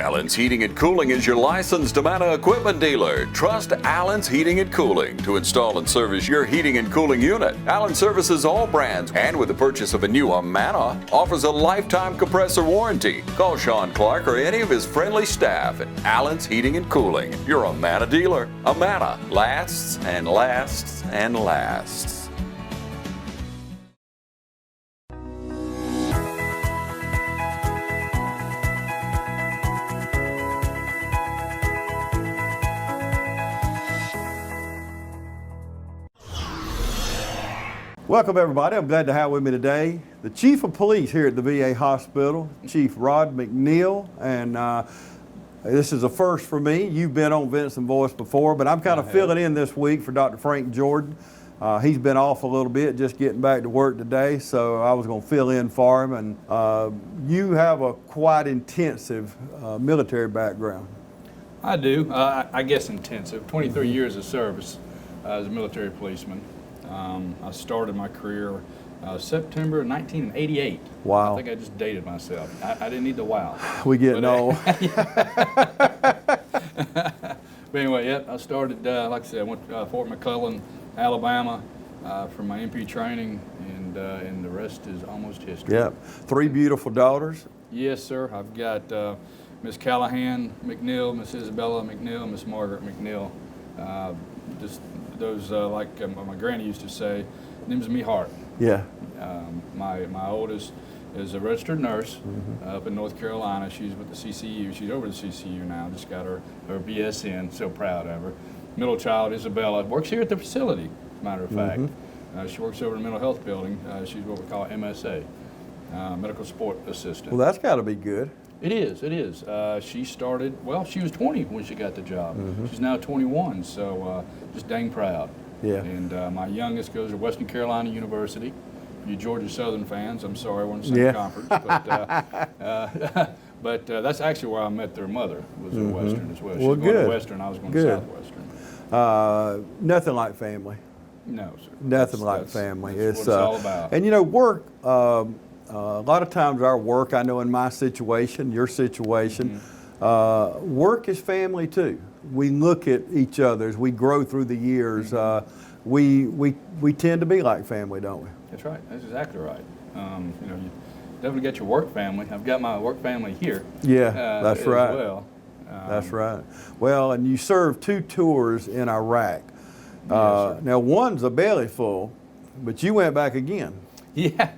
Allen's Heating and Cooling is your licensed Amana equipment dealer. Trust Allen's Heating and Cooling to install and service your heating and cooling unit. Allen services all brands, and with the purchase of a new Amana, offers a lifetime compressor warranty. Call Sean Clark or any of his friendly staff at Allen's Heating and Cooling, your Amana dealer. Amana lasts and lasts and lasts. Welcome everybody. I'm glad to have with me today the Chief of Police here at the VA Hospital, Chief Rod McNeil, and this is a first for me. You've been on Vinson Voice before, but I'm kind of filling in this week for Dr. Frank Jordan. He's been off a little bit, just getting back to work today, so I was going to fill in for him. And you have a quite intensive military background. I do. I guess intensive. 23 years of service as a military policeman. I started my career September 1988. Wow. I think I just dated myself. I didn't need the wow. We getting old. But anyway, yeah, I started, like I said, I went to Fort McClellan, Alabama for my MP training, and the rest is almost history. Yep. 3 beautiful daughters. Yes, sir. I've got Miss Callahan McNeil, Miss Isabella McNeil, Miss Margaret McNeil. Just those, like my granny used to say, names me heart. Yeah. My oldest is a registered nurse up in North Carolina. She's with the CCU. She's over the CCU now. Just got her BSN. So proud of her. Middle child, Isabella, works here at the facility, as a matter of fact. She works over in the mental health building. She's what we call MSA, medical support assistant. Well, that's got to be good. It is, it is. She started, well, she was 20 when she got the job. She's now 21, so just dang proud. Yeah. And my youngest goes to Western Carolina University. You Georgia Southern fans, I'm sorry, we're in the same conference. But that's actually where I met their mother, was at Western as well. She was going to Western, I was going to Southwestern. Nothing like family. No, sir. Nothing like family. That's what it's all about. And you know, work, a lot of times our work, I know in my situation, your situation, work is family too. We look at each other as we grow through the years. We tend to be like family, don't we? That's right. That's exactly right. You know, you definitely get your work family. I've got my work family here. Yeah, that's right. As well. That's right. Well, and you served 2 tours in Iraq. Now one's a belly full, but you went back again. Yeah.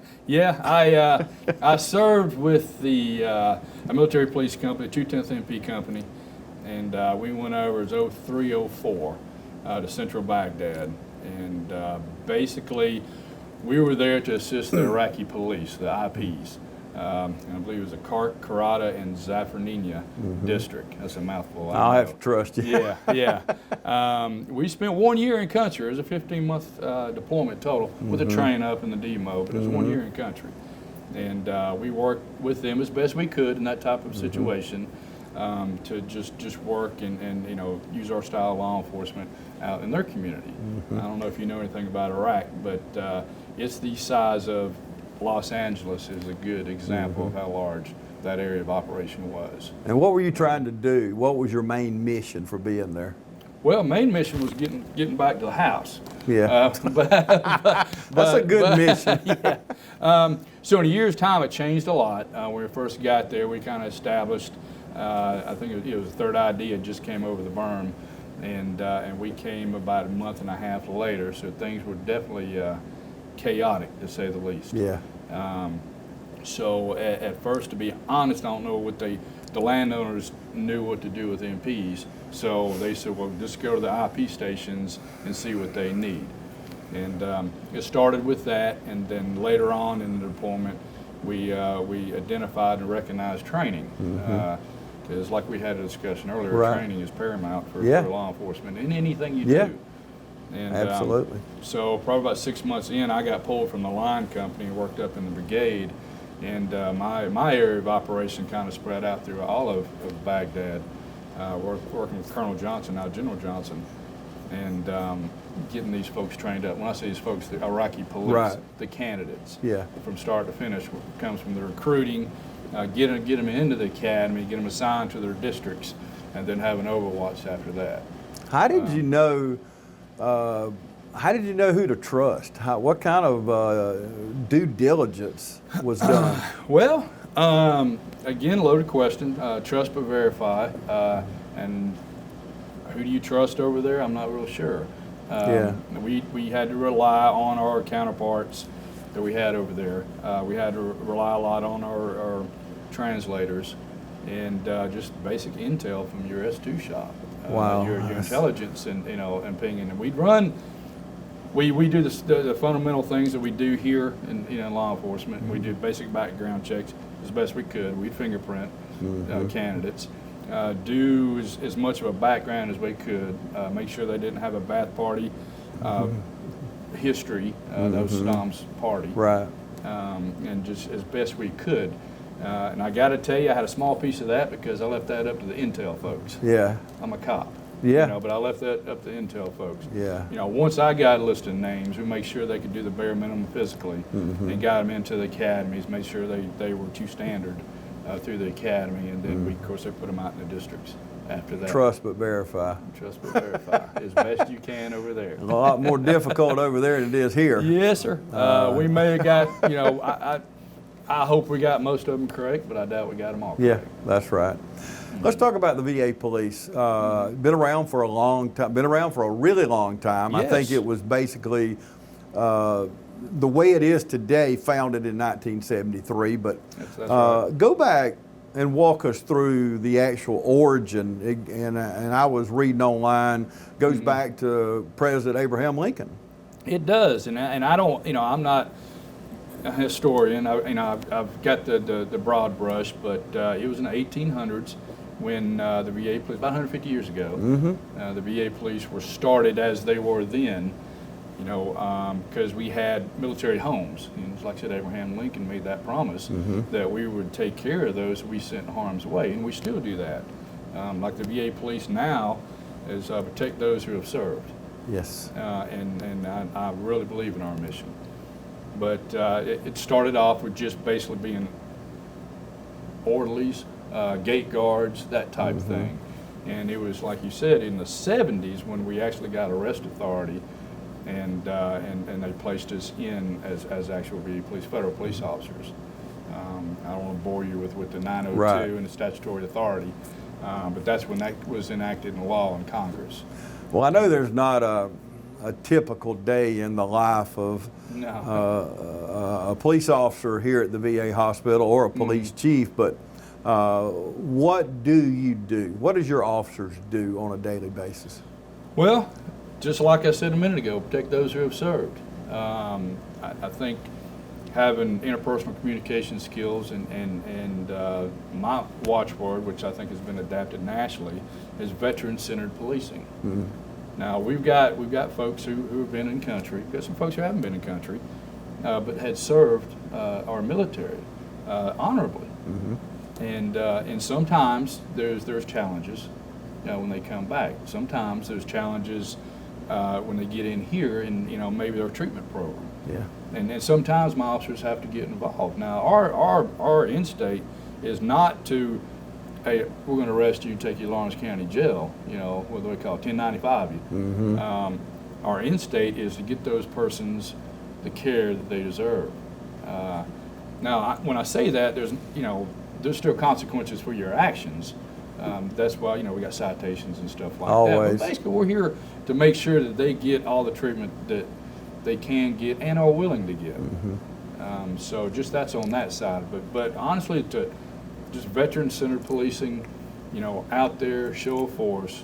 I served with the a military police company, 210th MP company, and we went over as 0304 to central Baghdad, and basically we were there to assist the Iraqi police, the IPs. And I believe it was the Karata and Zafraniya district. That's a mouthful. I'll have to trust you. Yeah. We spent 1 year in country. It was a 15-month deployment total with a train up in the demo, but it was 1 year in country. And we worked with them as best we could in that type of situation to just work and you know, use our style of law enforcement out in their community. I don't know if you know anything about Iraq, but it's the size of Los Angeles is a good example of how large that area of operation was. And what were you trying to do? What was your main mission for being there? Well, main mission was getting back to the house. Yeah. That's a good mission. Yeah. So in a year's time, it changed a lot. When we first got there, we kind of established, I think it was the third ID had just came over the berm, and we came about a month and a half later, so things were definitely chaotic, to say the least. Yeah. So at first, to be honest, I don't know what the landowners knew what to do with MPs. So they said, well, just go to the IP stations and see what they need. And it started with that, and then later on in the deployment, we identified and recognized training. Because like we had a discussion earlier, training is paramount for law enforcement in anything you do. And, absolutely. So probably about 6 months in, I got pulled from the line company and worked up in the brigade. And my area of operation kind of spread out through all of Baghdad, working with Colonel Johnson, now General Johnson, and getting these folks trained up. When I say these folks, the Iraqi police, the candidates, from start to finish, comes from the recruiting get them into the academy, get them assigned to their districts, and then have an overwatch after that. How did you know? How did you know who to trust? What kind of due diligence was done? Well, again, loaded question. Trust but verify. And who do you trust over there? I'm not real sure. We had to rely on our counterparts that we had over there. We had to rely a lot on our translators and just basic intel from your S2 shop. Wow. Your intelligence and and pinging. And we'd run. We do the fundamental things that we do here in law enforcement. We do basic background checks as best we could. We'd fingerprint candidates, do as much of a background as we could, make sure they didn't have a bath party history. That was Saddam's party. Right. And just as best we could. And I got to tell you, I had a small piece of that because I left that up to the intel folks. Yeah. I'm a cop. Yeah. But I left that up to intel folks. Yeah. Once I got a list of names, we make sure they could do the bare minimum physically and got them into the academies, made sure they were to standard through the academy, and then of course, they put them out in the districts after that. Trust but verify. Trust but verify as best you can over there. A lot more difficult over there than it is here. Yes, sir. We may have got, I hope we got most of them correct, but I doubt we got them all correct. Yeah, that's right. Let's talk about the VA police. Been around for a long time, been around for a really long time. Yes. I think it was basically the way it is today, founded in 1973. But That's right. go back and walk us through the actual origin. And I was reading online, goes back to President Abraham Lincoln. It does, and I don't, I'm not a historian. I've got the broad brush, but it was in the 1800s when the VA police, about 150 years ago, the VA police were started as they were then, because we had military homes. And like I said, Abraham Lincoln made that promise that we would take care of those we sent in harm's way, and we still do that. Like the VA police now is protect those who have served. Yes. And I really believe in our mission. But it started off with just basically being orderlies, gate guards, that type of thing. And it was, like you said, in the 70s when we actually got arrest authority, and they placed us in as actual VA police, federal police officers. I don't want to bore you with the 902 Right. and the statutory authority, but that's when that was enacted in law in Congress. Well, I know there's not a typical day in the life of a police officer here at the VA hospital or a police chief, but what do you do? What does your officers do on a daily basis? Well, just like I said a minute ago, protect those who have served. I think having interpersonal communication skills and my watchword, which I think has been adapted nationally, is veteran-centered policing. Now we've got folks who have been in country. We've got some folks who haven't been in country, but had served our military honorably. And sometimes there's challenges when they come back. Sometimes there's challenges when they get in here and maybe their treatment program. Yeah. And sometimes my officers have to get involved. Now our end state is not to, hey, we're going to arrest you and take you to Lawrence County Jail, what do we call it, 1095 you. Our end state is to get those persons the care that they deserve. Now, when I say that, there's still consequences for your actions. That's why, we got citations and stuff like Always. that. But basically, we're here to make sure that they get all the treatment that they can get and are willing to get. So just that's on that side. But honestly, to just veteran-centered policing, out there, show of force.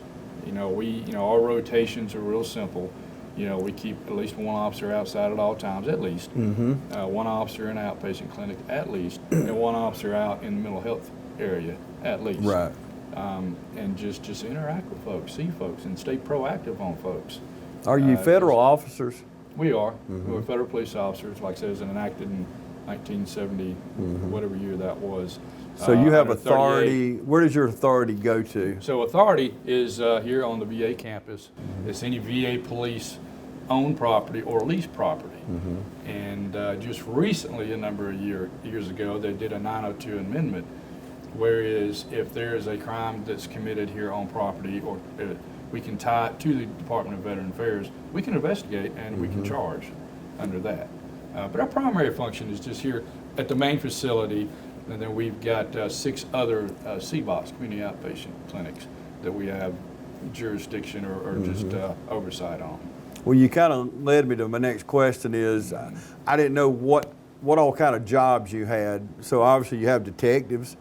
Our rotations are real simple. We keep at least one officer outside at all times, at least. One officer in an outpatient clinic, at least, and one officer out in the mental health area, at least. Right. And just interact with folks, see folks, and stay proactive on folks. Are you federal officers? We are. We're federal police officers. Like I said, it was enacted in 1970, whatever year that was. So you have 138. authority. Where does your authority go to? So authority is here on the VA campus. It's any VA police own property or lease property. And just recently, a number of years ago, they did a 902 amendment, whereas if there is a crime that's committed here on property, or we can tie it to the Department of Veteran Affairs, we can investigate and we can charge under that. But our primary function is just here at the main facility, and then we've got 6 other CBOCs, community outpatient clinics, that we have jurisdiction or just oversight on. Well, you kind of led me to my next question is, I didn't know what all kind of jobs you had. So obviously you have detectives.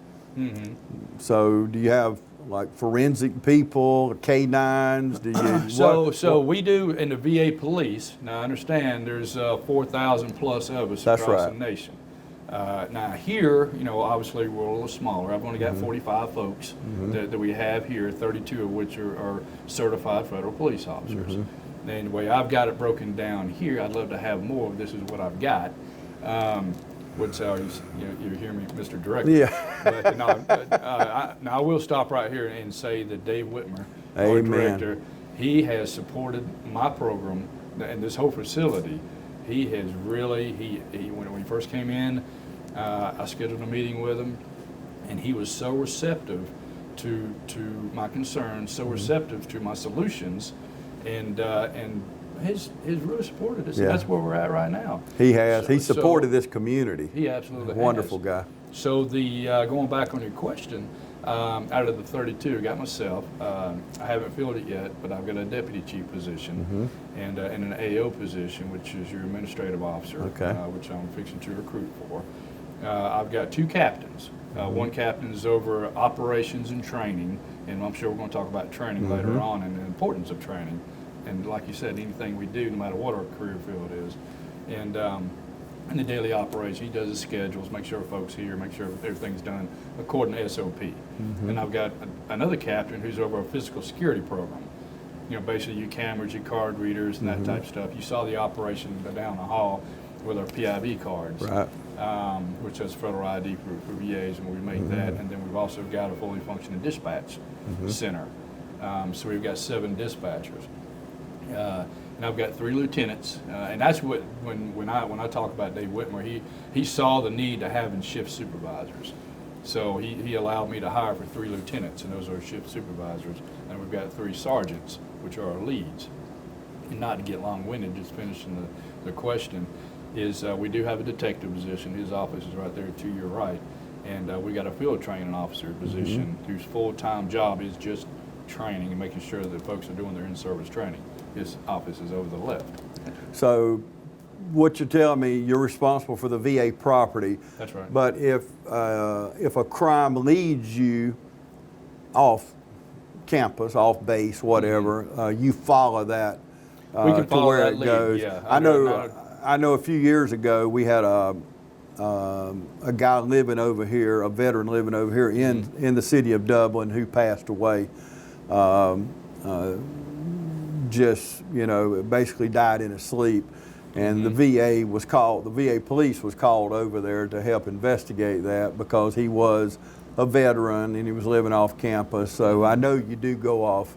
So do you have like forensic people, K-9s? Do you, So we do in the VA police. Now I understand there's 4,000 plus of us across the nation. Now here, you know, obviously we're a little smaller. I've only got 45 folks that we have here, 32 of which are certified federal police officers. And the way I've got it broken down here, I'd love to have more. This is what I've got. Would tell you, you hear me, Mr. Director. Yeah. But I will stop right here and say that Dave Whitmer, our director, he has supported my program and this whole facility. He has really, when we first came in, I scheduled a meeting with him, and he was so receptive to my concerns, so receptive to my solutions, and he's really supported us. And that's where we're at right now. He has. He supported this community. He absolutely has. Wonderful guy. So going back on your question, out of the 32, I got myself. I haven't filled it yet, but I've got a deputy chief position and an AO position, which is your administrative officer, which I'm fixing to recruit for. I've got 2 captains. One captain is over operations and training, and I'm sure we're going to talk about training later on and the importance of training. And like you said, anything we do, no matter what our career field is. And in the daily operation, he does the schedules, make sure folks here, make sure everything's done according to SOP. And I've got another captain who's over a physical security program. You know, basically your cameras, your card readers, and that type of stuff. You saw the operation down the hall with our PIV cards, which has federal ID for VAs, and we made that. And then we've also got a fully functioning dispatch center. So we've got 7 dispatchers. And I've got 3 lieutenants, and that's what when I talk about Dave Whitmer, he saw the need to having shift supervisors, so he allowed me to hire for 3 lieutenants, and those are shift supervisors, and we've got 3 sergeants, which are our leads. And not to get long-winded, just finishing the question, is we do have a detective position. His office is right there to your right, and we got a field training officer position whose full-time job is just training and making sure that folks are doing their in-service training. His office is over the left. So what you're telling me, you're responsible for the VA property. That's right. But if a crime leads you off campus, off base, whatever, you follow that we can follow to where that it lead. goes. Yeah, I know a few years ago we had a guy living over here, a veteran living over here in the city of Dublin, who passed away. Just, you know, basically died in his sleep, and the VA police was called over there to help investigate that because he was a veteran and he was living off campus. So I know you do go off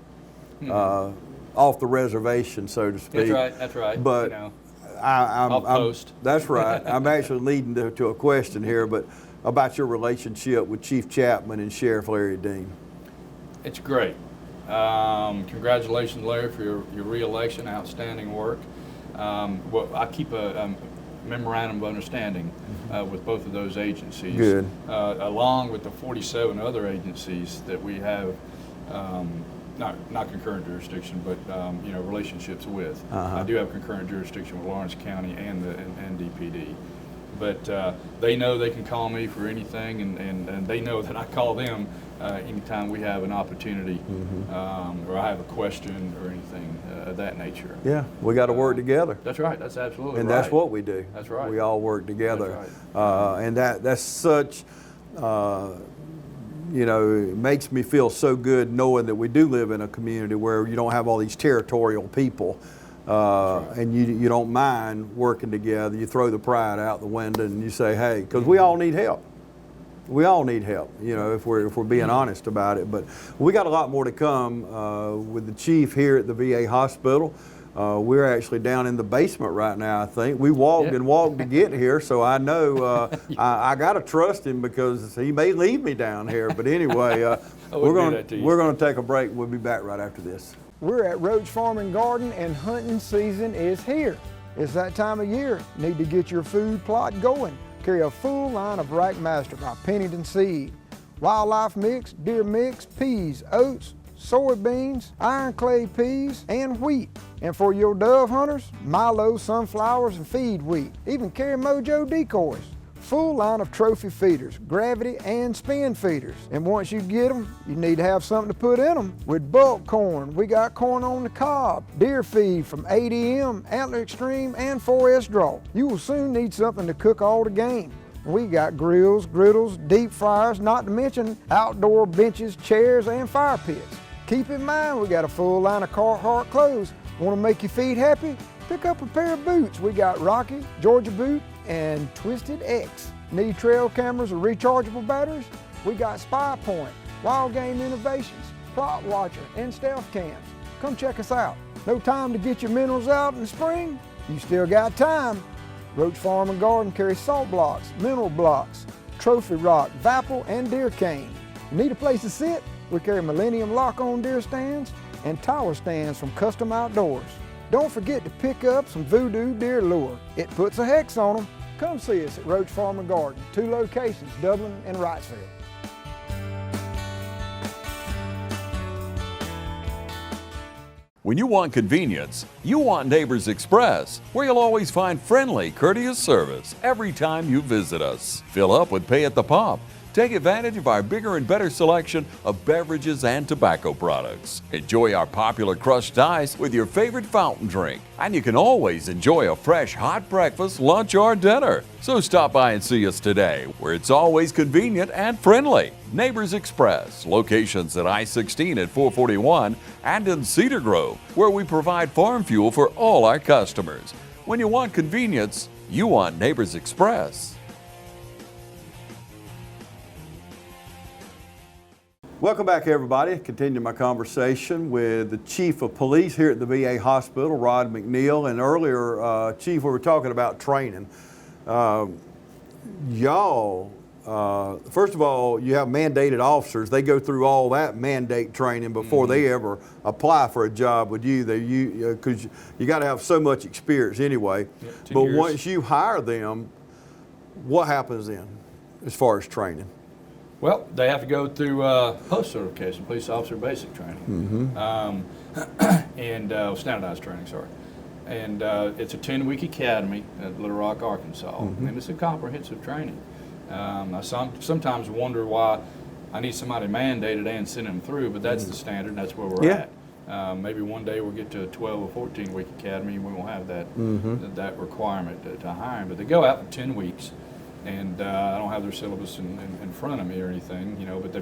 the reservation, so to speak. That's right. But you know, I'm post. That's right. I'm actually leading to a question here, but about your relationship with Chief Chapman and Sheriff Larry Dean. It's great. Congratulations, Larry, for your re-election. Outstanding work. Well, I keep a memorandum of understanding with both of those agencies. Good. Along with the 47 other agencies that we have, not concurrent jurisdiction, but you know, relationships with. I do have concurrent jurisdiction with Lawrence County and the DPD. But they know they can call me for anything, and they know that I call them anytime we have an opportunity or I have a question or anything of that nature. Yeah, we got to work together. That's right. That's absolutely right. And that's what we do. That's right. We all work together. That's right. And that's such, you know, it makes me feel so good knowing that we do live in a community where you don't have all these territorial people. And you don't mind working together. You throw the pride out the window and you say, hey, because we all need help. We all need help, you know, if we're being honest about it. But we got a lot more to come with the chief here at the VA hospital. We're actually down in the basement right now, I think. We walked and walked to get here, so I know I got to trust him because he may leave me down here. But anyway, we're going to take a break. We'll be back right after this. We're at Roach Farm and Garden, and hunting season is here. It's that time of year. Need to get your food plot going. Carry a full line of Rack Master by Pennington Seed. Wildlife mix, deer mix, peas, oats, soybeans, iron clay peas, and wheat. And for your dove hunters, Milo, sunflowers, and feed wheat. Even carry Mojo decoys. Full line of trophy feeders, gravity and spin feeders. And once you get them, you need to have something to put in them. With bulk corn, we got corn on the cob, deer feed from ADM, Antler Extreme, and 4S Draw. You will soon need something to cook all the game. We got grills, griddles, deep fryers, not to mention outdoor benches, chairs, and fire pits. Keep in mind, we got a full line of Carhartt clothes. Want to make your feet happy? Pick up a pair of boots. We got Rocky, Georgia Boot, and Twisted X. Need trail cameras or rechargeable batteries? We got Spy Point, Wild Game Innovations, Plot Watcher, and Stealth Cams. Come check us out. No time to get your minerals out in the spring? You still got time. Roach Farm and Garden carries salt blocks, mineral blocks, trophy rock, Vapple, and deer cane. Need a place to sit? We carry Millennium lock-on deer stands and tower stands from Custom Outdoors. Don't forget to pick up some Voodoo deer lure. It puts a hex on them. Come see us at Roach Farm and Garden, 2 locations, Dublin and Wrightsville. When you want convenience, you want Neighbors Express, where you'll always find friendly, courteous service every time you visit us. Fill up with pay at the pump. Take advantage of our bigger and better selection of beverages and tobacco products. Enjoy our popular crushed ice with your favorite fountain drink. And you can always enjoy a fresh hot breakfast, lunch, or dinner. So stop by and see us today, where it's always convenient and friendly. Neighbors Express, locations at I-16 at 441 and in Cedar Grove, where we provide farm fuel for all our customers. When you want convenience, you want Neighbors Express. Welcome back, everybody. Continue my conversation with the Chief of Police here at the VA Hospital, Rod McNeil. And earlier, Chief, we were talking about training. Y'all, first of all, you have mandated officers. They go through all that mandate training before they ever apply for a job with you. Because you got to have so much experience anyway. Yep, 2 but years. once you hire them, what happens then as far as training? Well, they have to go through post certification, police officer basic training, and standardized training, sorry. And it's a 10-week academy at Little Rock, Arkansas, and it's a comprehensive training. I sometimes wonder why I need somebody mandated and send them through, but that's the standard, and that's where we're at. Maybe one day we'll get to a 12 or 14-week academy, and we won't have that that requirement to hire them. But they go out for 10 weeks. And I don't have their syllabus in front of me or anything, you know, but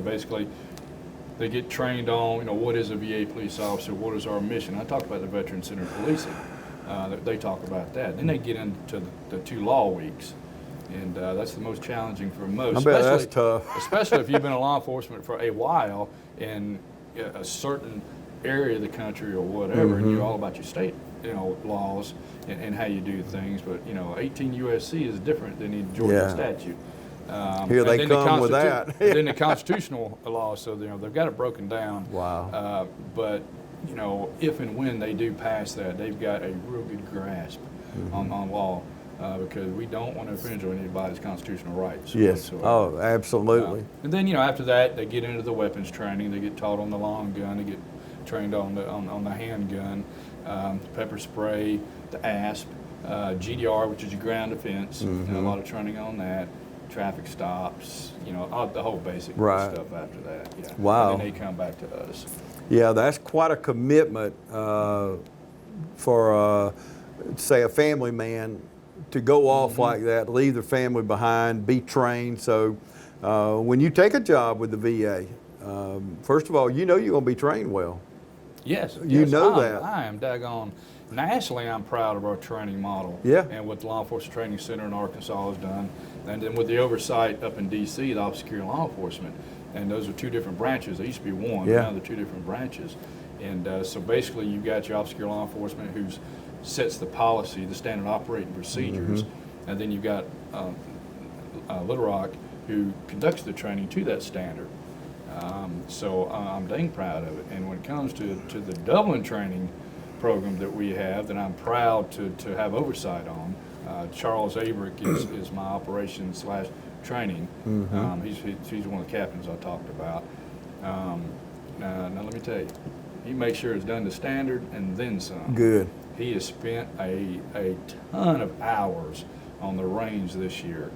they get trained on, you know, what is a VA police officer, what is our mission. I talked about the veteran-centered policing. They talk about that. Then they get into the 2 law weeks, and that's the most challenging for most. I bet that's tough. Especially if you've been in law enforcement for a while in a certain area of the country or whatever, and you're all about your state, you know, laws and how you do things. But you know, 18 USC is different than the Georgia statute. Here they come with that. Then the constitutional law, so you know they've got it broken down. Wow. But you know, if and when they do pass that, they've got a real good grasp on law. Because we don't want to infringe on anybody's constitutional rights. Yes. Whatsoever. Oh, absolutely. And then, you know, after that, they get into the weapons training. They get taught on the long gun. They get trained on the handgun, pepper spray, the ASP, GDR, which is your ground defense. And a lot of training on that. Traffic stops. You know, the whole basic stuff after that. Yeah. Wow. And then they come back to us. Yeah, that's quite a commitment for, say, a family man to go off like that, leave their family behind, be trained. So when you take a job with the VA, first of all, you know you're going to be trained well. Yes. You know that. I am daggone. Nationally, I'm proud of our training model. Yeah. And what the Law Enforcement Training Center in Arkansas has done. And then with the oversight up in D.C., the Office of Security Law Enforcement. And those are 2 different branches. They used to be one, but now they're 2 different branches. And so basically, you've got your officer law enforcement who sets the policy, the standard operating procedures, and then you've got Little Rock who conducts the training to that standard. So I'm dang proud of it. And when it comes to the Dublin training program that we have, that I'm proud to have oversight on, Charles Abrick is my operations / training. He's one of the captains I talked about. Now let me tell you, he makes sure it's done to standard and then some. Good. He has spent a ton of hours on the range this year.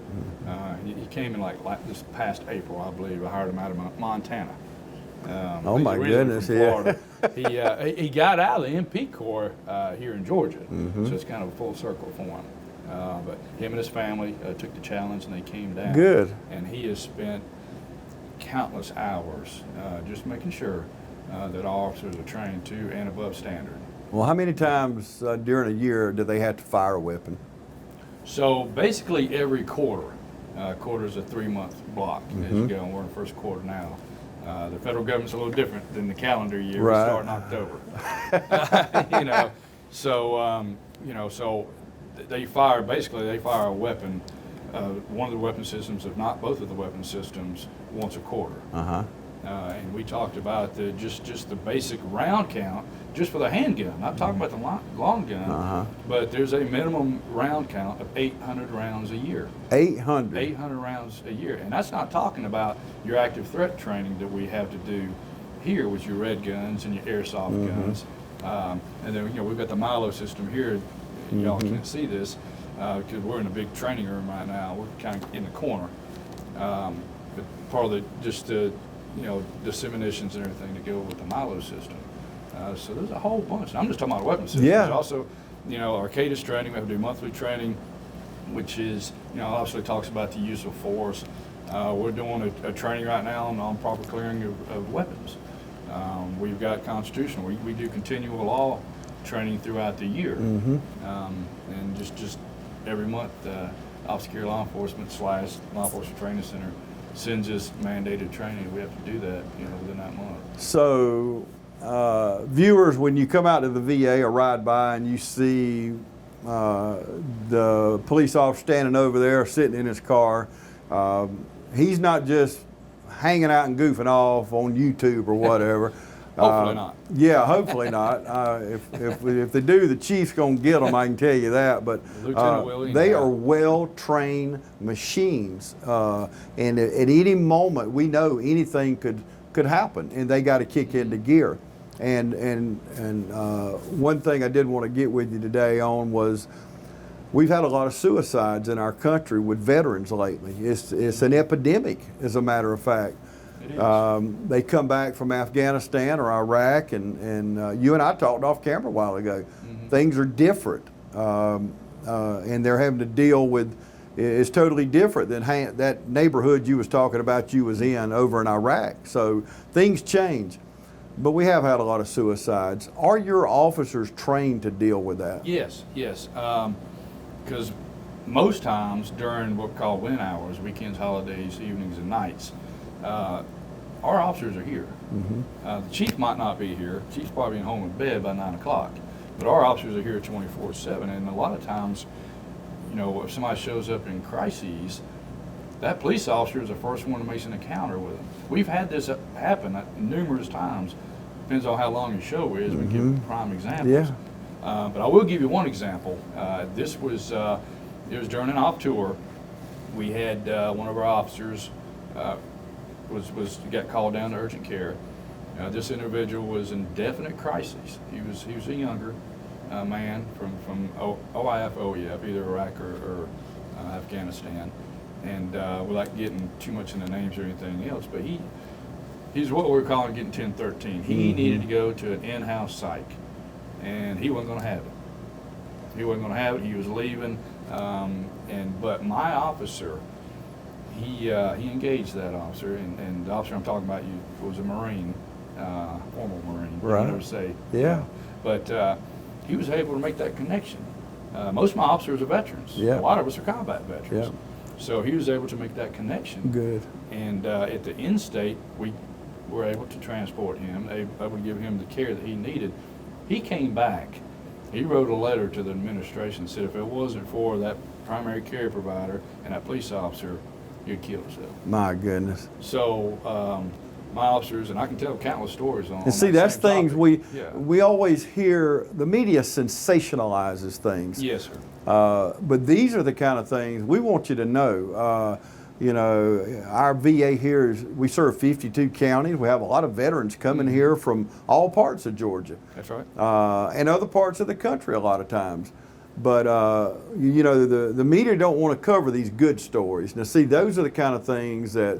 He came in like this past April, I believe. I hired him out of Montana. Oh my goodness, yeah. He got out of the MP Corps here in Georgia, so it's kind of a full circle for him. But him and his family took the challenge and they came down. Good. And he has spent countless hours just making sure that all officers are trained to and above standard. Well, how many times during a year do they have to fire a weapon? So basically every quarter. Quarter is a 3-month block as you go, and we're in the first quarter now. The federal government's a little different than the calendar year. Right. We start in October. So they fire a weapon, one of the weapon systems, if not both of the weapon systems, once a quarter. And we talked about just the basic round count, just for the handgun. Not talking about the long gun, but there's a minimum round count of 800 rounds a year. 800? 800 rounds a year. And that's not talking about your active threat training that we have to do here with your red guns and your airsoft guns. And then, we've got the Milo system here. Y'all can't see this because we're in a big training room right now. We're kind of in the corner. But part of the disseminations and everything to go with the Milo system. So there's a whole bunch. And I'm just talking about weapon systems. Yeah. There's also, Arcadis training. We have to do monthly training, which is, obviously talks about the use of force. We're doing a training right now on proper clearing of weapons. We've got constitutional. We do continual law training throughout the year. And just every month, Officer Law Enforcement / Law Enforcement Training Center sends us mandated training. We have to do that, within that month. So, viewers, when you come out to the VA or ride by and you see the police officer standing over there, sitting in his car, he's not just hanging out and goofing off on YouTube or whatever. Hopefully not. Yeah, hopefully not. If they do, the chief's gonna get them. I can tell you that. But they are well-trained machines, and at any moment we know anything could happen, and they got to kick into gear. And one thing I did want to get with you today on was we've had a lot of suicides in our country with veterans lately. It's an epidemic, as a matter of fact. They come back from Afghanistan or Iraq, and you and I talked off camera a while ago. Things are different, and they're having to deal with. It's totally different than that neighborhood you was talking about you was in over in Iraq. So things change, but we have had a lot of suicides. Are your officers trained to deal with that? Yes. Because most times during what we call win hours, weekends, holidays, evenings, and nights, our officers are here. The chief might not be here. Chief's probably home in bed by 9 o'clock. But our officers are here 24/7, and a lot of times, if somebody shows up in crises, that police officer is the first one to make an encounter with them. We've had this happen numerous times. Depends on how long your show is. We give prime examples. Yeah. But I will give you one example. This was it was during an off tour. We had one of our officers got called down to urgent care. This individual was in definite crisis. He was a younger man from OIF, OEF, either Iraq or Afghanistan, and without getting too much into names or anything else, but he's what we're calling getting 1013. He needed to go to an in-house psych, and he wasn't going to have it. He was leaving, but my officer, he engaged that officer, and the officer I'm talking about was a Marine, former Marine. Right. I never say. Yeah. But he was able to make that connection. Most of my officers are veterans. Yeah. A lot of us are combat veterans. Yeah. So he was able to make that connection. Good. And at the end state, we were able to transport him, able to give him the care that he needed. He came back. He wrote a letter to the administration and said if it wasn't for that primary care provider and that police officer, he'd kill himself. My goodness. So my officers, and I can tell countless stories on And see, that that's same things topic. we always hear, the media sensationalizes things. Yes, sir. But these are the kind of things we want you to know. Our VA here we serve 52 counties. We have a lot of veterans coming here from all parts of Georgia. That's right. And other parts of the country a lot of times. But, the media don't want to cover these good stories. Now, see, those are the kind of things that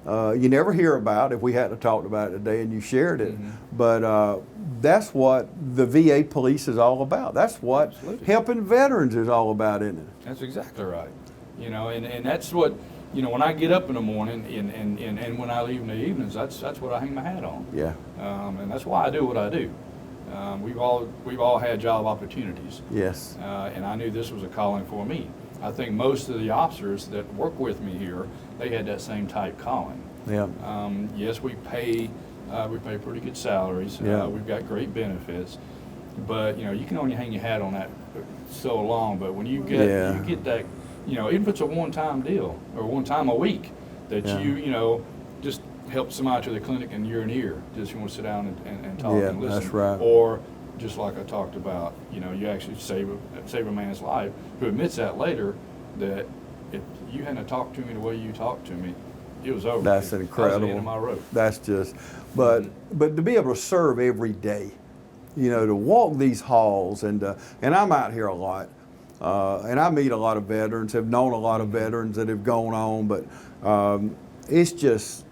you never hear about if we hadn't talked about it today and you shared it. But that's what the VA police is all about. That's what helping veterans is all about, isn't it? That's exactly right. And that's what, when I get up in the morning and when I leave in the evenings, that's what I hang my hat on. Yeah. And that's why I do what I do. We've all had job opportunities. Yes. And I knew this was a calling for me. I think most of the officers that work with me here, they had that same type calling. Yeah. Yes, we pay pretty good salaries. Yeah. We've got great benefits, but you can only hang your hat on that so long. But when you get that, even if it's a one-time deal or one time a week, that you just help somebody to the clinic and you're an ear. Just you want to sit down and talk and listen. That's right. Or just like I talked about, you actually save a man's life who admits that later that if you hadn't talked to me the way you talked to me, it was over. That's That incredible. was the end of my rope. That's just, but to be able to serve every day, to walk these halls and I'm out here a lot, and I meet a lot of veterans, have known a lot of veterans that have gone on, but it's just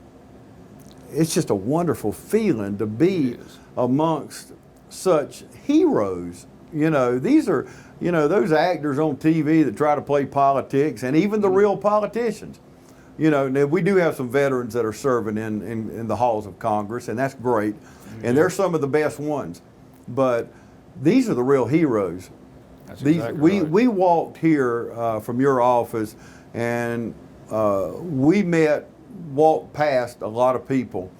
a wonderful feeling to be amongst such heroes. These are, those actors on TV that try to play politics and even the real politicians. Now we do have some veterans that are serving in the halls of Congress, and that's great. And they're some of the best ones. But these are the real heroes. That's exactly right. We walked here from your office, and we walked past a lot of people.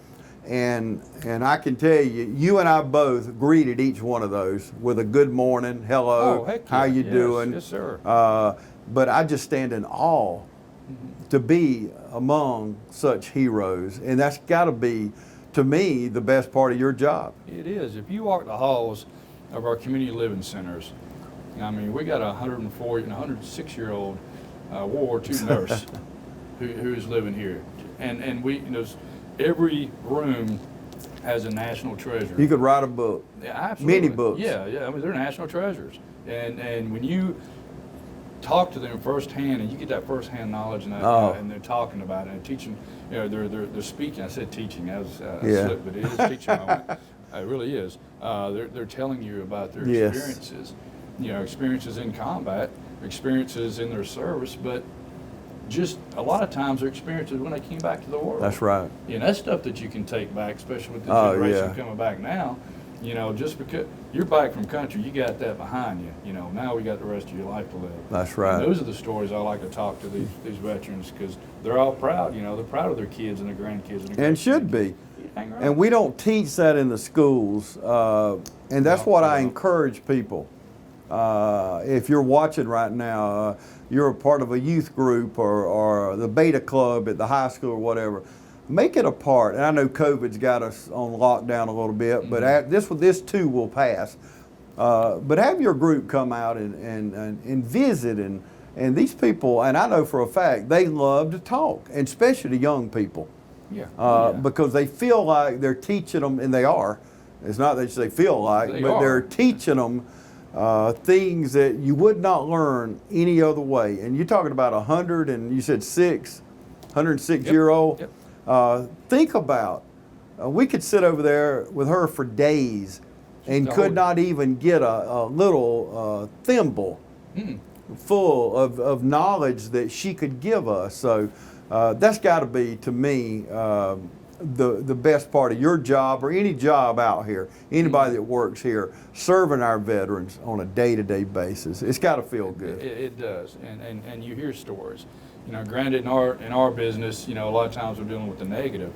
And I can tell you, you and I both greeted each one of those with a good morning, hello, heck yeah. how you doing? Yes, sir. But I just stand in awe to be among such heroes. And that's got to be, to me, the best part of your job. It is. If you walk the halls of our community living centers, we got a 104 and 106-year-old World War II nurse who's living here. And we, every room has a national treasure. You could write a book. Yeah, absolutely. Many books. Yeah. They're national treasures. And when you talk to them firsthand and you get that firsthand knowledge and they're talking about it and teaching, they're speaking. I said teaching, that was a slip, but it is a teaching moment. It really is. They're telling you about their experiences, experiences in combat, experiences in their service, but just a lot of times their experiences when they came back to the world. That's right. That's stuff that you can take back, especially with the generation coming back now. Just because you're back from country, you got that behind you. Now we got the rest of your life to live. That's right. And those are the stories I like to talk to these veterans because they're all proud. They're proud of their kids and their grandkids. And should be. Hang around. And we don't teach that in the schools. And that's what I encourage people. If you're watching right now, you're a part of a youth group or the Beta Club at the high school or whatever, make it a part. And I know COVID's got us on lockdown a little bit, but this too will pass. But have your group come out and visit and these people, and I know for a fact, they love to talk, and especially the young people. Because they feel like they're teaching them, and they are. It's not that they feel like, they're teaching them things that you would not learn any other way. And you're talking about 100 and you said 106-year-old. Think about, we could sit over there with her for days and could not even get a little thimble full of knowledge that she could give us. So that's got to be, to me, the best part of your job or any job out here, anybody that works here, serving our veterans on a day-to-day basis. It's got to feel good. It does, and you hear stories. Granted, in our business, a lot of times we're dealing with the negative,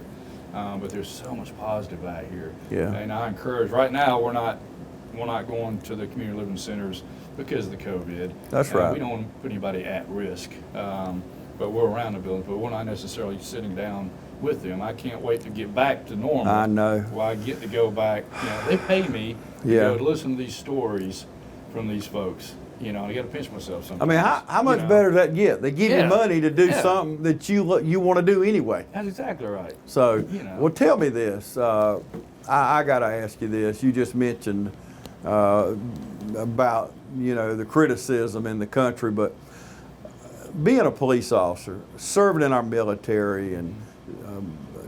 but there's so much positive out here. Yeah. And I encourage, right now, we're not going to the community living centers because of the COVID. That's right. We don't want to put anybody at risk, but we're around the buildings, but we're not necessarily sitting down with them. I can't wait to get back to normal. I know. Well, I get to go back. They pay me to go to listen to these stories from these folks. I got to pinch myself sometimes. I mean, how much better does that get? They give you money to do something that you want to do anyway. That's exactly right. So, well, tell me this. I got to ask you this. You just mentioned about the criticism in the country, but being a police officer, serving in our military, and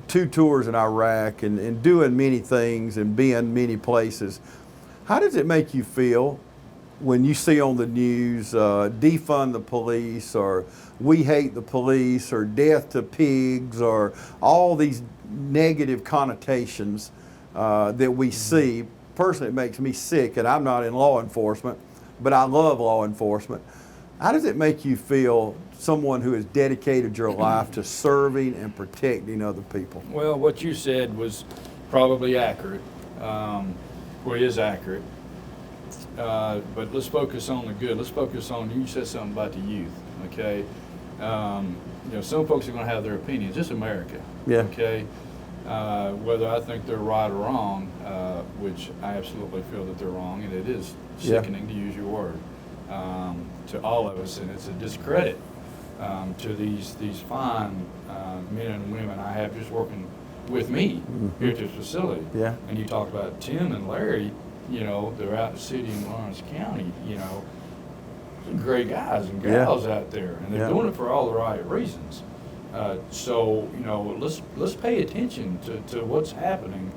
2 tours in Iraq, and doing many things and being many places, how does it make you feel when you see on the news, defund the police, or we hate the police, or death to pigs, or all these negative connotations that we see? Personally, it makes me sick, and I'm not in law enforcement, but I love law enforcement. How does it make you feel, someone who has dedicated your life to serving and protecting other people? Well, what you said was probably accurate, or is accurate. But let's focus on the good. Let's focus on, you said something about the youth, okay? Some folks are going to have their opinions. It's America, okay? Whether I think they're right or wrong, which I absolutely feel that they're wrong, and it is sickening to use your word, to all of us, and it's a discredit to these fine men and women I have just working with me here at this facility. Yeah. And you talked about Tim and Larry. They're out in the city in Lawrence County, some great guys and gals out there, and they're doing it for all the right reasons. So, let's pay attention to what's happening.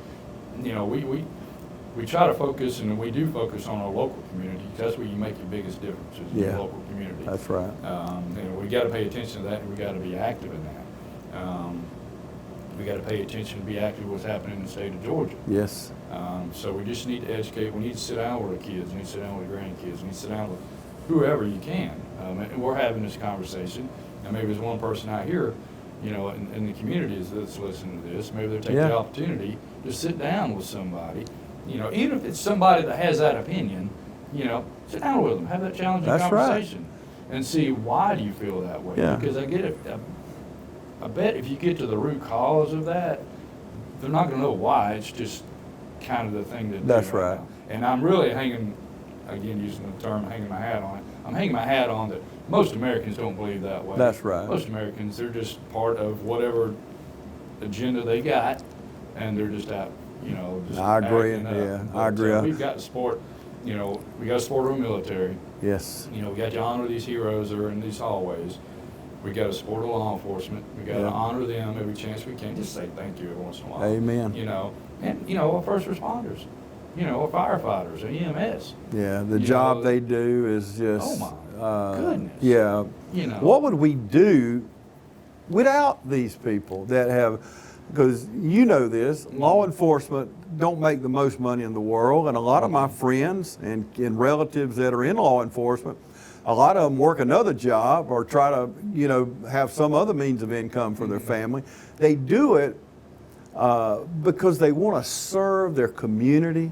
We try to focus, and we do focus on our local community. That's where you make your biggest differences in the local community. That's right. We got to pay attention to that, and we got to be active in that. We got to pay attention and be active in what's happening in the state of Georgia. Yes. So we just need to educate. We need to sit down with the kids. We need to sit down with the grandkids. We need to sit down with whoever you can. And we're having this conversation. And maybe there's one person out here, in the community that's listening to this. Maybe they'll take the opportunity to sit down with somebody. Even if it's somebody that has that opinion, sit down with them, have that challenging conversation, and see, why do you feel that way? Yeah. Because I bet if you get to the root cause of that, they're not going to know why. It's just kind of the thing that That's right. now. And I'm really hanging, again, using the term hanging my hat on it, I'm hanging my hat on that most Americans don't believe that way. That's right. Most Americans, they're just part of whatever agenda they got, and they're just out, just I agree. acting up. Yeah, But, I agree. we've got to support, we got to support our military. Yes. We got to honor these heroes that are in these hallways. We got to support our law enforcement. We got to honor them every chance we can. Just say thank you every once in a while. Amen. And our first responders, our firefighters, our EMS. Yeah, the job they do is just. Oh my goodness. Yeah. What would we do without these people that have? Because this, law enforcement don't make the most money in the world, and a lot of my friends and relatives that are in law enforcement, a lot of them work another job or try to, have some other means of income for their family. They do it because they want to serve their community.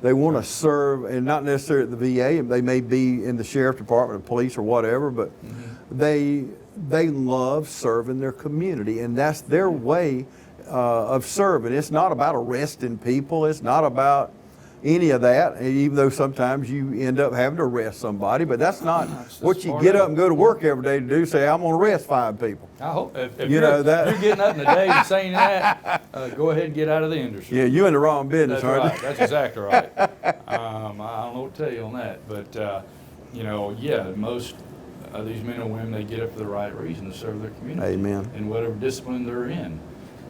They want to serve, and not necessarily at the VA. They may be in the sheriff department, or police, or whatever, but they love serving their community, and that's their way of serving. It's not about arresting people. It's not about any of that, even though sometimes you end up having to arrest somebody, but that's not what you get up and go to work every day to do, say, I'm going to arrest 5 people. I hope if you're getting up in the day and saying that, go ahead and get out of the industry. Yeah, you're in the wrong business, That's aren't right. That's exactly right. I don't know what to tell you on that, but most of these men and women, they get up for the right reason, to serve their community. Amen. In whatever discipline they're in,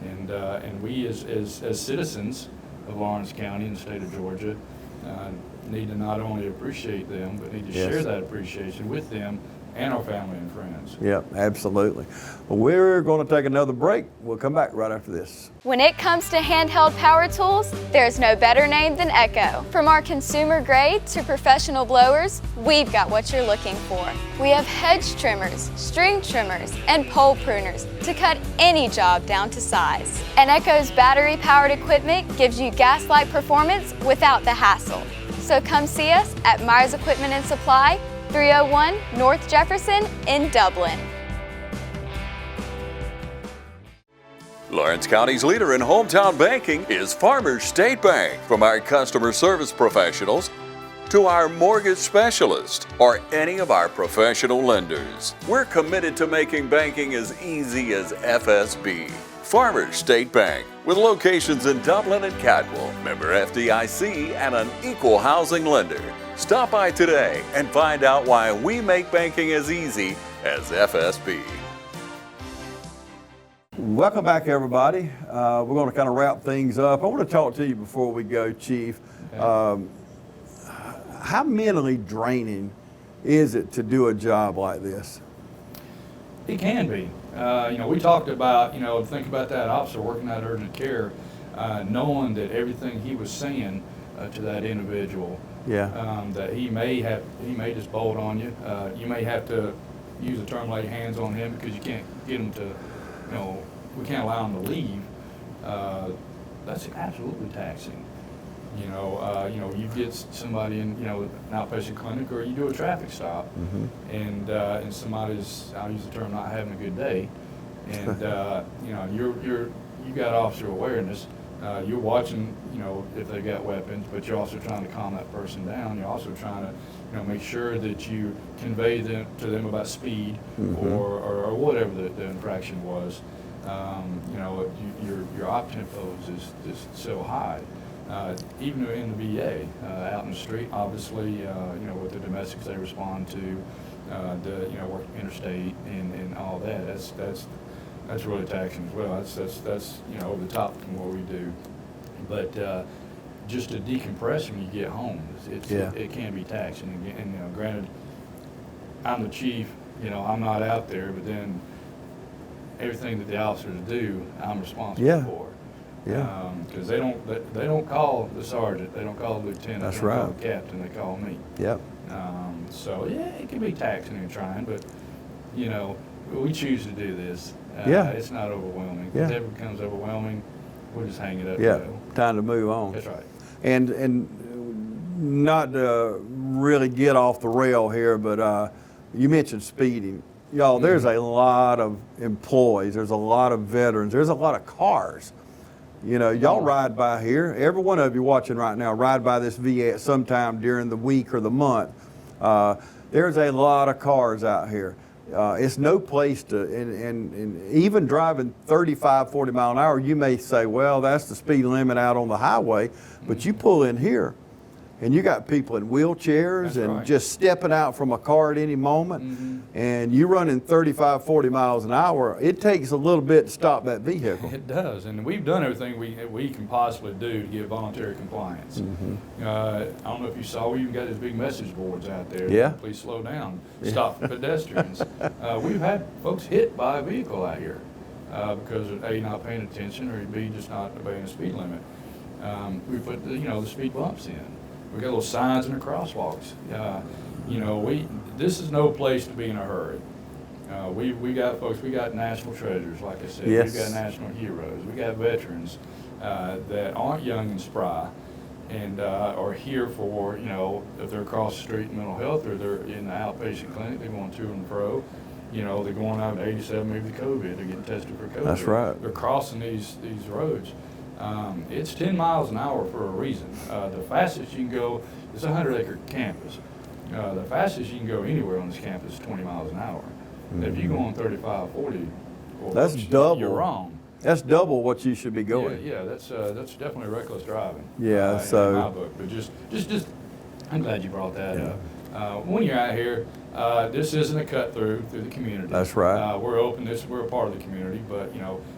and we as citizens of Lawrence County and the state of Georgia need to not only appreciate them, but need to share that appreciation with them and our family and friends. Yep, absolutely. Well, we're going to take another break. We'll come back right after this. When it comes to handheld power tools, there's no better name than Echo. From our consumer grade to professional blowers, we've got what you're looking for. We have hedge trimmers, string trimmers, and pole pruners to cut any job down to size. And Echo's battery-powered equipment gives you gas-like performance without the hassle. So come see us at Myers Equipment and Supply, 301 North Jefferson in Dublin. Lawrence County's leader in hometown banking is Farmers State Bank. From our customer service professionals to our mortgage specialist or any of our professional lenders, we're committed to making banking as easy as FSB. Farmers State Bank, with locations in Dublin and Cadwell, member FDIC, and an equal housing lender. Stop by today and find out why we make banking as easy as FSB. Welcome back, everybody. We're going to kind of wrap things up. I want to talk to you before we go, Chief. Okay. How mentally draining is it to do a job like this? It can be. We talked about, think about that officer working that urgent care, knowing that everything he was saying to that individual, that he may just bolt on you. You may have to use the term lay hands on him because you can't get him to, we can't allow him to leave. That's absolutely taxing. You get somebody in, an outpatient clinic, or you do a traffic stop, and somebody's, I'll use the term, not having a good day, and you got officer awareness. You're watching, if they got weapons, but you're also trying to calm that person down. You're also trying to, make sure that you convey to them about speed or whatever the infraction was. Your op tempo is just so high. Even in the VA, out in the street, obviously, with the domestics they respond to, work interstate and all that. That's really taxing as well. That's over the top from what we do. But just to decompress when you get home, it can be taxing. And granted, I'm the chief. I'm not out there, but then everything that the officers do, I'm responsible for. Yeah. Because they don't call the sergeant, they don't call the lieutenant, That's they don't call right. the captain, they call me. Yep. So it can be taxing and trying, but we choose to do this. It's not overwhelming. Yeah. If it ever becomes overwhelming, we'll just hang it up. Yeah. And go. Time to move on. That's right. And not to really get off the rail here, but you mentioned speeding. Y'all, there's a lot of employees, there's a lot of veterans, there's a lot of cars. Y'all ride by here. Every one of you watching right now ride by this VA at some time during the week or the month. There's a lot of cars out here. It's no place to, and even driving 35, 40 mile an hour, you may say, well, that's the speed limit out on the highway, but you pull in here and you got people in wheelchairs That's and right. just stepping out from a car at any moment, and you running 35, 40 miles an hour, it takes a little bit to stop that vehicle. It does, and we've done everything we can possibly do to get voluntary compliance. I don't know if you saw, we even got these big message boards out there. Yeah. Please slow down, stop for pedestrians. We've had folks hit by a vehicle out here because of A, not paying attention, or B, just not obeying the speed limit. We put the speed bumps in. We got little signs in the crosswalks. This is no place to be in a hurry. We got folks, we got national treasures, like I said. Yes. We've got national heroes. We got veterans that aren't young and spry and are here for, if they're across the street in mental health or they're in the outpatient clinic, they're going to and fro. They're going out at 87, maybe COVID, they're getting tested for COVID. That's right. They're crossing these roads. It's 10 miles an hour for a reason. The fastest you can go, it's a 100-acre campus. The fastest you can go anywhere on this campus is 20 miles an hour. If you go on 35, 40, well, That's double. You're wrong. That's double what you should be going. Yeah, that's definitely reckless driving. Yeah, in so- my book, but just, I'm glad you brought that up. When you're out here, this isn't a cut through the community. That's right. We're open. We're a part of the community, but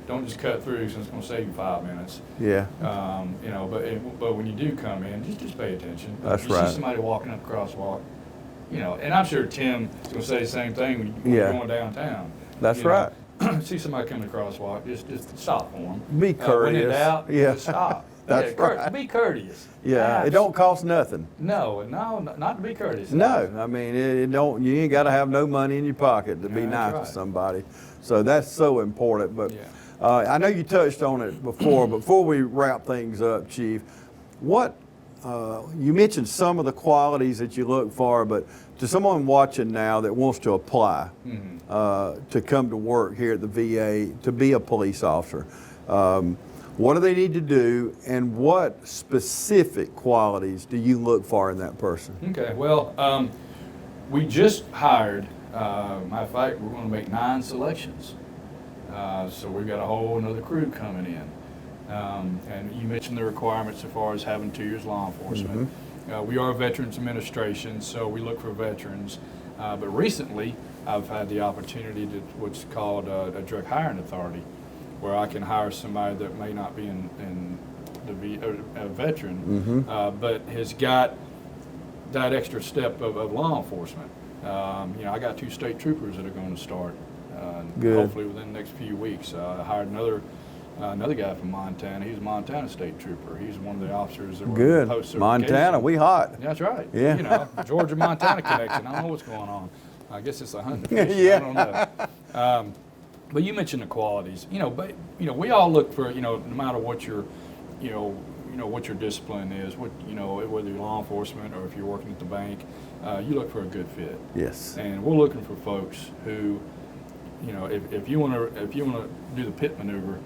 don't just cut through since it's going to save you 5 minutes. Yeah. But when you do come in, just pay attention. That's if you right. see somebody walking up the crosswalk, you know, and I'm sure Tim is going to say the same thing when you're going downtown. That's You know, right. see somebody coming across walk, just stop for them. Be courteous. When in doubt, just stop. That's right. Be courteous. Yeah, it don't cost nothing. No, not to be courteous. No, I mean, it don't. You ain't got to have no money in your pocket to be Yeah, nice that's to right. somebody. So that's so important. But Yeah. I know you touched on it before. Before we wrap things up, Chief, what you mentioned some of the qualities that you look for, but to someone watching now that wants to apply to come to work here at the VA to be a police officer. What do they need to do, and what specific qualities do you look for in that person? Okay, well, we just hired, matter of fact, we're going to make 9 selections. So we've got a whole another crew coming in. And you mentioned the requirements as far as having 2 years law enforcement. We are a Veterans Administration, so we look for veterans. But recently, I've had the opportunity to what's called a direct hiring authority, where I can hire somebody that may not be a veteran, but has got that extra step of law enforcement. You know, I got 2 state troopers that are going to start Good. hopefully within the next few weeks. I hired another guy from Montana. He's a Montana state trooper. He's one of the officers that were Good. post certification. Montana, we hot. That's right. Yeah. You know, Georgia-Montana connection. I don't know what's going on. I guess it's a hunting. Yeah. I don't know. But you mentioned the qualities. You know, but you know, we all look for, you know, no matter what your, you know what your discipline is, what, you know, whether you're law enforcement or if you're working at the bank, you look for a good fit. Yes. And we're looking for folks who, you know, if you want to do the pit maneuver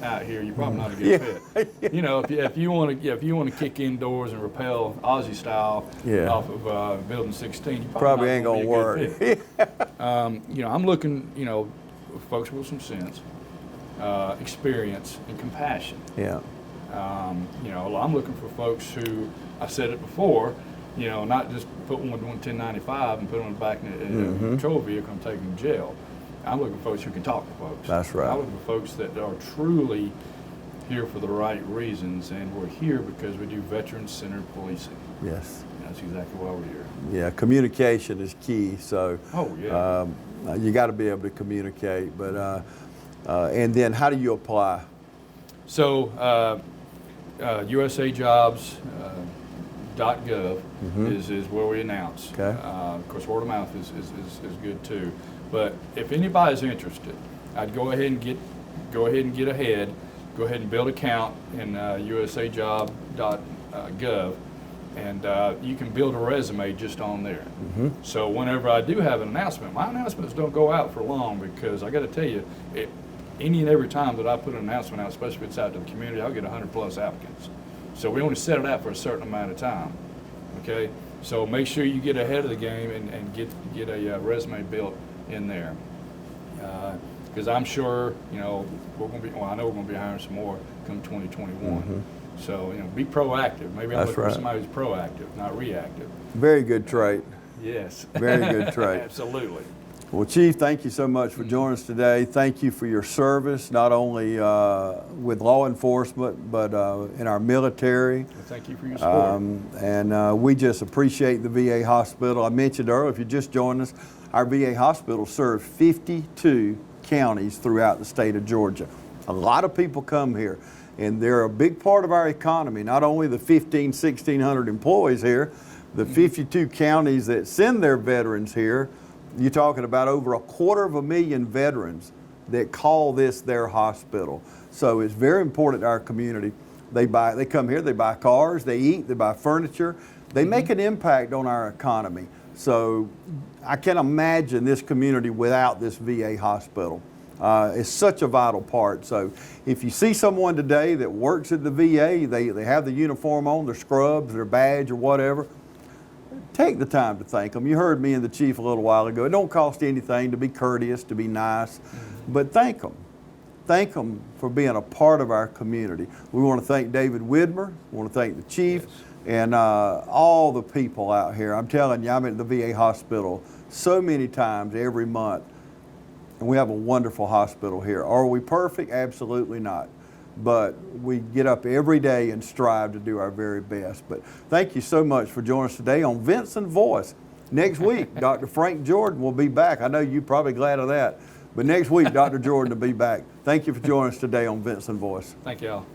out here, you're probably not a good fit. You know, if you want to kick indoors and rappel Aussie style off of Building 16, you probably ain't not gonna be a work. good fit. You know, I'm looking, you know, for folks with some sense, experience, and compassion. Yeah. You know, I'm looking for folks who, I said it before, you know, not just put one 1095 and put them in the back of a patrol vehicle and take them to jail. I'm looking for folks who can talk to folks. That's right. I'm looking for folks that are truly here for the right reasons, and we're here because we do veteran-centered policing. Yes. That's exactly why we're here. Yeah, communication is key. So Oh, yeah. you got to be able to communicate. But and then how do you apply? So USAjobs.gov is where we announce. Okay. Of course, word of mouth is good too. But if anybody's interested, I'd go ahead and get ahead. Go ahead and build an account in USAjob.gov, and you can build a resume just on there. So whenever I do have an announcement, my announcements don't go out for long, because I got to tell you, any and every time that I put an announcement out, especially if it's out to the community, I'll get 100+ applicants. So we only set it out for a certain amount of time. Okay, so make sure you get ahead of the game and get a resume built in there, because I'm sure, you know, I know we're going to be hiring some more come 2021. So, you know, be proactive. Maybe I'm That's looking right. for somebody who's proactive, not reactive. Very good trait. Yes. Very good trait. Absolutely. Well, Chief, thank you so much for joining us today. Thank you for your service, not only with law enforcement, but in our military. Well, thank you for your support. And we just appreciate the VA hospital. I mentioned earlier, if you just joined us, our VA hospital serves 52 counties throughout the state of Georgia. A lot of people come here, and they're a big part of our economy, not only the 1,600 employees here, the 52 counties that send their veterans here. You're talking about over 250,000 veterans that call this their hospital. So it's very important to our community. They come here, they buy cars, they eat, they buy furniture. They make an impact on our economy. So I can't imagine this community without this VA hospital. It's such a vital part. So if you see someone today that works at the VA, they have the uniform on, their scrubs, their badge or whatever, take the time to thank them. You heard me and the Chief a little while ago. It don't cost anything to be courteous, to be nice, but thank them. Thank them for being a part of our community. We want to thank David Widmer. We want to thank the Chief and all the people out here. I'm telling you, I'm at the VA hospital so many times every month, and we have a wonderful hospital here. Are we perfect? Absolutely not. but we get up every day and strive to do our very best. But thank you so much for joining us today on Vinson Voice. Next week, Dr. Frank Jordan will be back. I know you're probably glad of that. But next week, Dr. Jordan will be back. Thank you for joining us today on Vinson Voice. Thank y'all.